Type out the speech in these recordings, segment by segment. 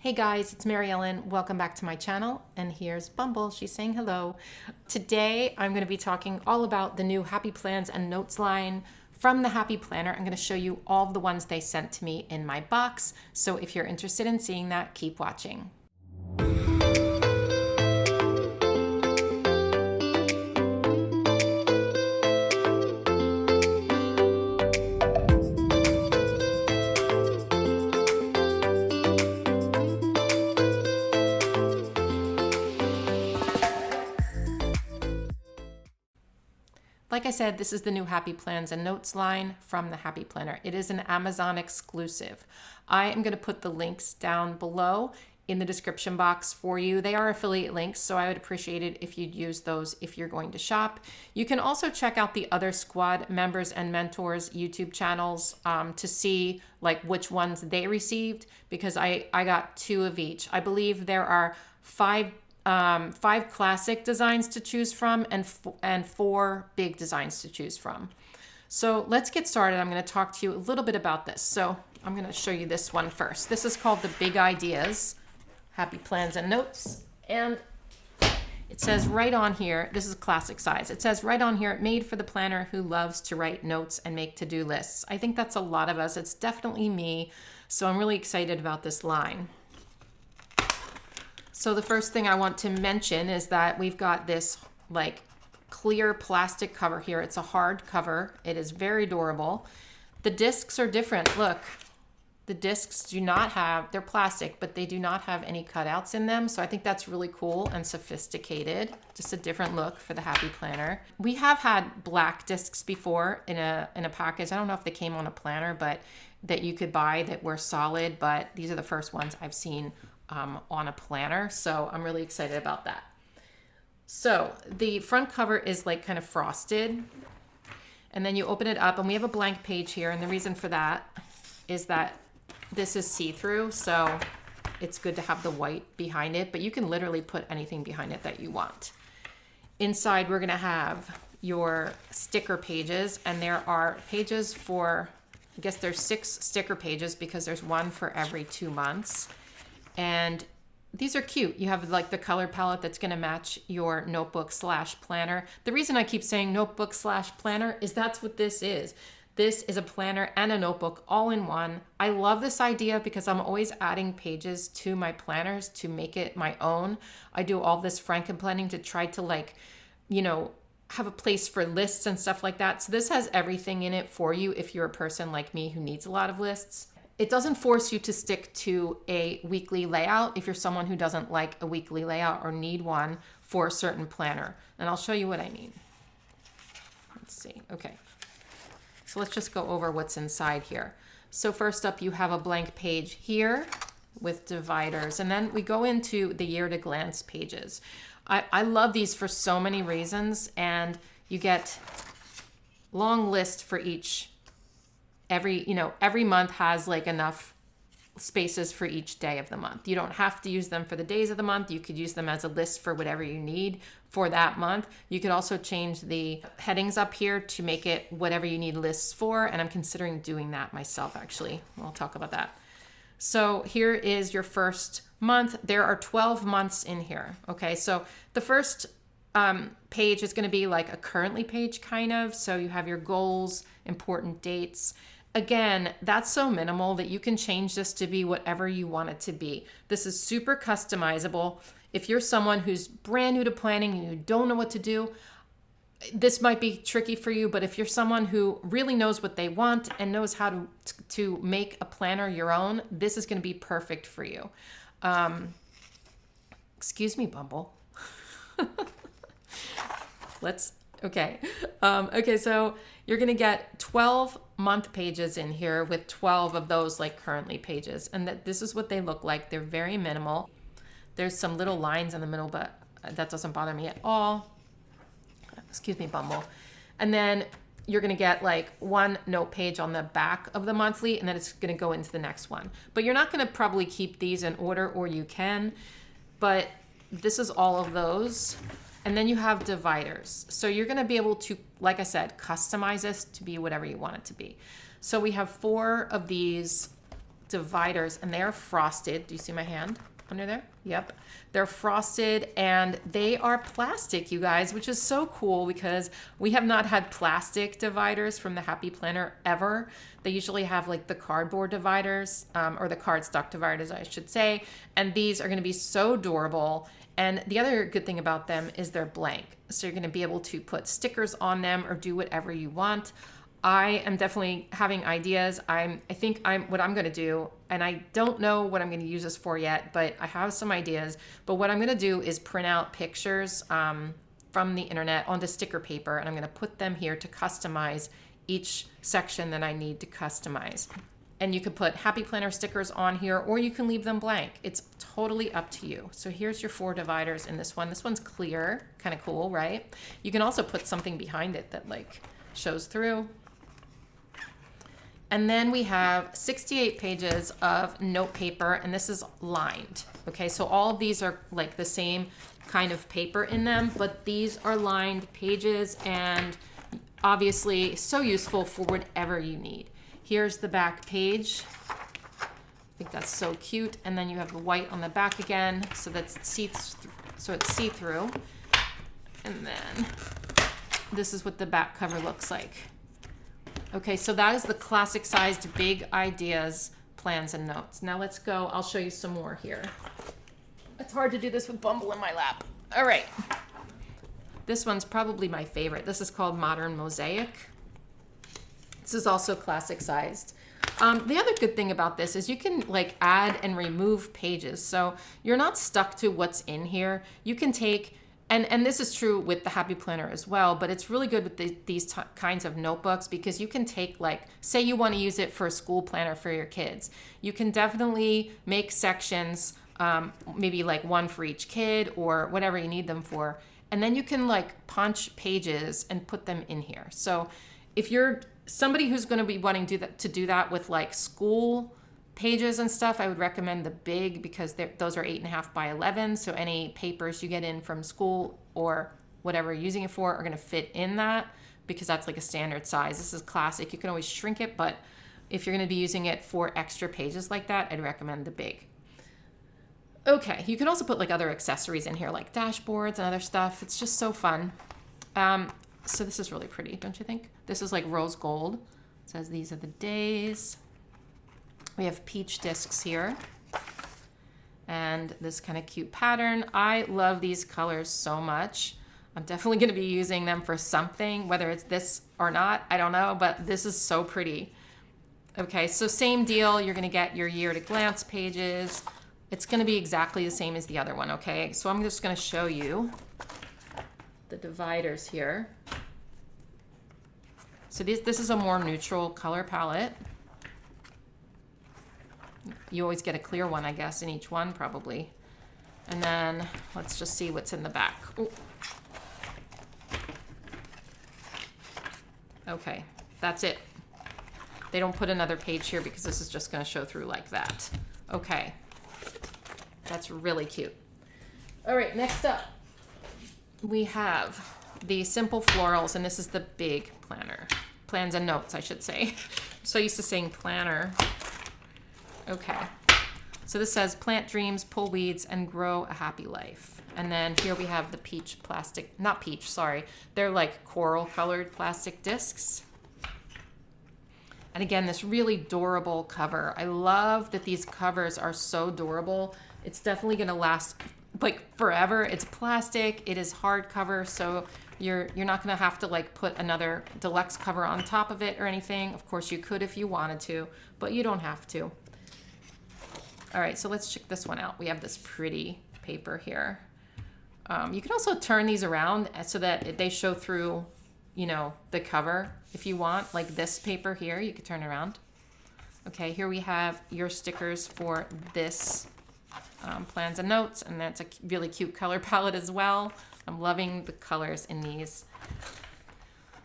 Hey guys, it's Mary Ellen. Welcome back to my channel. And here's Bumble. She's saying hello. Today, I'm going to be talking all about the new Happy Plans and Notes line from the Happy Planner. I'm going to show you all of the ones they sent to me in my box. So if you're interested in seeing that, keep watching. Like I said, this is the new Happy Plans and Notes line from the Happy Planner. It is an Amazon exclusive. I am going to put the links down below in the description box for you. They are affiliate links, so I would appreciate it if you'd use those if you're going to shop. You can also check out the other squad members and mentors YouTube channels to see like which ones they received, because I got 2 of each. I believe there are 5 classic designs to choose from and 4 big designs to choose from. So let's get started. I'm going to talk to you a little bit about this. So I'm going to show you this one first. This is called the Big Ideas Happy Plans and Notes. And it says right on here, this is classic size. It says right on here, made for the planner who loves to write notes and make to-do lists. I think that's a lot of us. It's definitely me. So I'm really excited about this line. So the first thing I want to mention is that we've got this like clear plastic cover here. It's a hard cover. It is very durable. The discs are different. Look, the discs do not have, they're plastic, but they do not have any cutouts in them. So I think that's really cool and sophisticated. Just a different look for the Happy Planner. We have had black discs before in a package. I don't know if they came on a planner, but that you could buy that were solid, but these are the first ones I've seen on a planner. So I'm really excited about that. So the front cover is like kind of frosted, and then you open it up and we have a blank page here. And the reason for that is that this is see-through. So it's good to have the white behind it, but you can literally put anything behind it that you want. Inside, we're going to have your sticker pages, and there are pages for, I guess there's 6 sticker pages because there's one for every 2 months. And these are cute. You have like the color palette that's going to match your notebook / planner. The reason I keep saying notebook / planner is that's what this is. This is a planner and a notebook all in one. I love this idea because I'm always adding pages to my planners to make it my own. I do all this frankenplanning to try to like, you know, have a place for lists and stuff like that. So this has everything in it for you if you're a person like me who needs a lot of lists. It doesn't force you to stick to a weekly layout if you're someone who doesn't like a weekly layout or need one for a certain planner. And I'll show you what I mean. Let's see. Okay. So let's just go over what's inside here. So first up, you have a blank page here with dividers. And then we go into the year to glance pages. I love these for so many reasons. And you get long list for each. Every month has like enough spaces for each day of the month. You don't have to use them for the days of the month. You could use them as a list for whatever you need for that month. You could also change the headings up here to make it whatever you need lists for. And I'm considering doing that myself, actually. I'll talk about that. So here is your first month. There are 12 months in here. Okay, so the first page is going to be like a currently page kind of. So you have your goals, important dates. Again, that's so minimal that you can change this to be whatever you want it to be. This is super customizable. If you're someone who's brand new to planning and you don't know what to do, this might be tricky for you. But if you're someone who really knows what they want and knows how to make a planner your own, this is going to be perfect for you. Excuse me, Bumble. Okay, so you're going to get 12 month pages in here with 12 of those like currently pages. And this is what they look like. They're very minimal. There's some little lines in the middle, but that doesn't bother me at all. Excuse me, Bumble. And then you're going to get like one note page on the back of the monthly, and then it's going to go into the next one. But you're not going to probably keep these in order, or you can, but this is all of those. And then you have dividers. So you're going to be able to, like I said, customize this to be whatever you want it to be. So we have 4 of these dividers, and they are frosted. Do you see my hand under there? Yep. They're frosted and they are plastic, you guys, which is so cool because we have not had plastic dividers from the Happy Planner ever. They usually have like the cardboard dividers, or the cardstock dividers, I should say. And these are going to be so durable. And the other good thing about them is they're blank. So you're going to be able to put stickers on them or do whatever you want. I am definitely having ideas. I think what I'm going to do, and I don't know what I'm going to use this for yet, but I have some ideas. But what I'm going to do is print out pictures from the internet onto sticker paper, and I'm going to put them here to customize each section that I need to customize. And you could put Happy Planner stickers on here, or you can leave them blank. It's totally up to you. So here's your 4 dividers in this one. This one's clear, kind of cool, right? You can also put something behind it that like shows through. And then we have 68 pages of note paper, and this is lined. Okay, so all of these are like the same kind of paper in them, but these are lined pages and obviously so useful for whatever you need. Here's the back page. I think that's so cute. And then you have the white on the back again, so that's it's see-through. And then this is what the back cover looks like. Okay, so that is the classic sized big ideas, plans, and notes. Now let's go. I'll show you some more here. It's hard to do this with Bumble in my lap. All right. This one's probably my favorite. This is called Modern Mosaic. This is also classic sized. The other good thing about this is you can like add and remove pages. So you're not stuck to what's in here. You can take, and this is true with the Happy Planner as well, but it's really good with these kinds of notebooks because you can take like, say you want to use it for a school planner for your kids. You can definitely make sections, maybe like one for each kid or whatever you need them for. And then you can like punch pages and put them in here. So if you're somebody who's going to be wanting to do that with like school pages and stuff, I would recommend the big because those are 8.5 by 11. So any papers you get in from school or whatever you're using it for are going to fit in that because that's like a standard size. This is classic. You can always shrink it, but if you're going to be using it for extra pages like that, I'd recommend the big. Okay, you can also put like other accessories in here like dashboards and other stuff. It's just so fun. So this is really pretty, don't you think? This is like rose gold. It says these are the days. We have peach discs here. And this kind of cute pattern. I love these colors so much. I'm definitely going to be using them for something, whether it's this or not, I don't know, but this is so pretty. Okay, so same deal. You're going to get your year to glance pages. It's going to be exactly the same as the other one, okay? So I'm just going to show you the dividers here. So this is a more neutral color palette. You always get a clear one, I guess, in each one probably. And then let's just see what's in the back. Ooh. Okay, that's it. They don't put another page here because this is just going to show through like that. Okay, that's really cute. All right, next up, we have the Simple Florals, and this is the big planner. Plans and notes, I should say. I'm so used to saying planner. Okay, so this says plant dreams, pull weeds, and grow a happy life. And then here we have the peach plastic, not peach, sorry. They're like coral colored plastic discs. And again, this really durable cover. I love that these covers are so durable. It's definitely gonna last like forever. It's plastic, it is hardcover, so you're not gonna have to like put another deluxe cover on top of it or anything. Of course you could if you wanted to, but you don't have to. All right, so let's check this one out. We have this pretty paper here. You can also turn these around so that they show through, you know, the cover if you want. Like this paper here, you could turn around. Okay, here we have your stickers for this plans and notes, and that's a really cute color palette as well. I'm loving the colors in these.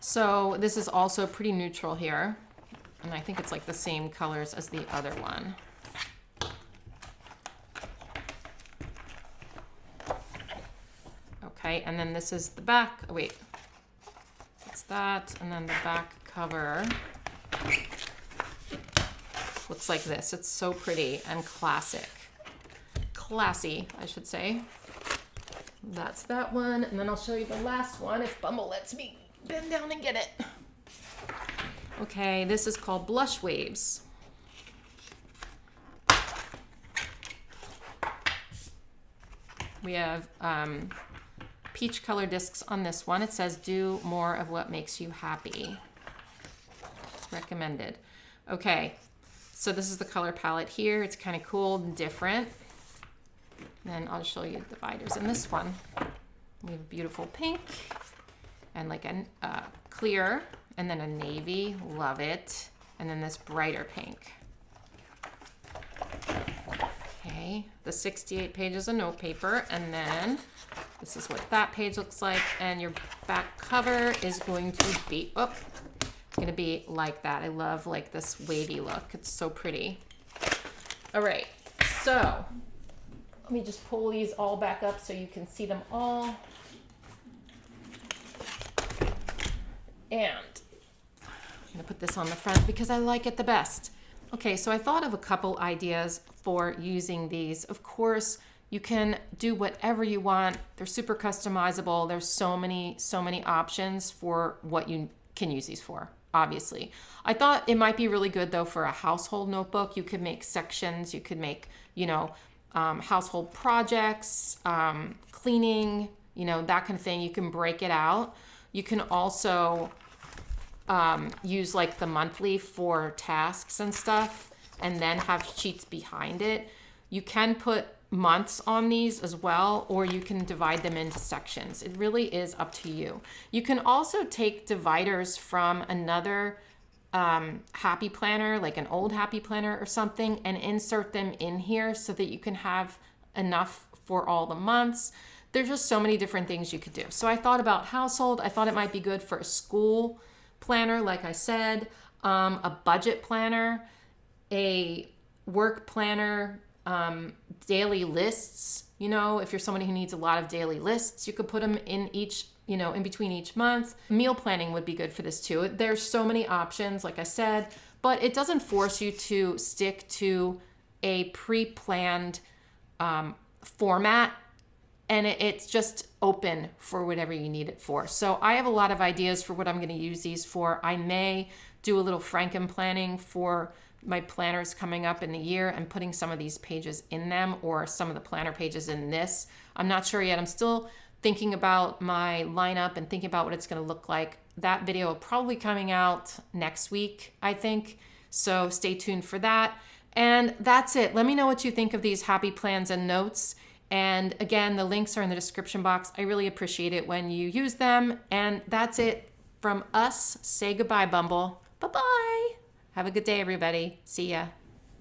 So this is also pretty neutral here, and I think it's like the same colors as the other one. Okay, and then this is the back. Oh, wait, it's that, and then the back cover. looks like this. It's so pretty and classic. Classy, I should say. That's that one. And then I'll show you the last one if Bumble lets me bend down and get it. Okay, this is called Blush Waves. We have peach color discs on this one. It says, do more of what makes you happy. Recommended. Okay, so this is the color palette here. It's kind of cool and different. Then I'll show you the dividers in this one. We have a beautiful pink and like a clear, and then a navy, love it. And then this brighter pink. Okay, the 68 pages of note paper, and then this is what that page looks like, and your back cover is going to be, it's gonna be like that. I love like this wavy look. It's so pretty. All right, so let me just pull these all back up so you can see them all. And I'm gonna put this on the front because I like it the best. Okay, so I thought of a couple ideas for using these. Of course, you can do whatever you want. They're super customizable. There's so many options for what you can use these for, obviously. I thought it might be really good though for a household notebook. You could make sections, you could make, household projects, cleaning, that kind of thing. You can break it out. You can also use like the monthly for tasks and stuff, and then have sheets behind it. You can put months on these as well, or you can divide them into sections. It really is up to you. You can also take dividers from another happy planner, like an old happy planner or something, and insert them in here so that you can have enough for all the months. There's just so many different things you could do. So I thought about household. I thought it might be good for a school planner, like I said, a budget planner, a work planner, daily lists. If you're somebody who needs a lot of daily lists, you could put them in each, in between each month. Meal planning would be good for this too. There's so many options, like I said, but it doesn't force you to stick to a pre-planned format. And it's just open for whatever you need it for. So I have a lot of ideas for what I'm going to use these for. I may do a little Franken planning for my planners coming up in the year and putting some of these pages in them, or some of the planner pages in this. I'm not sure yet. I'm still thinking about my lineup and thinking about what it's going to look like. That video will probably coming out next week, I think. So stay tuned for that. And that's it. Let me know what you think of these happy plans and notes. And again, the links are in the description box. I really appreciate it when you use them. And that's it from us. Say goodbye, Bumble. Bye-bye. Have a good day, everybody. See ya.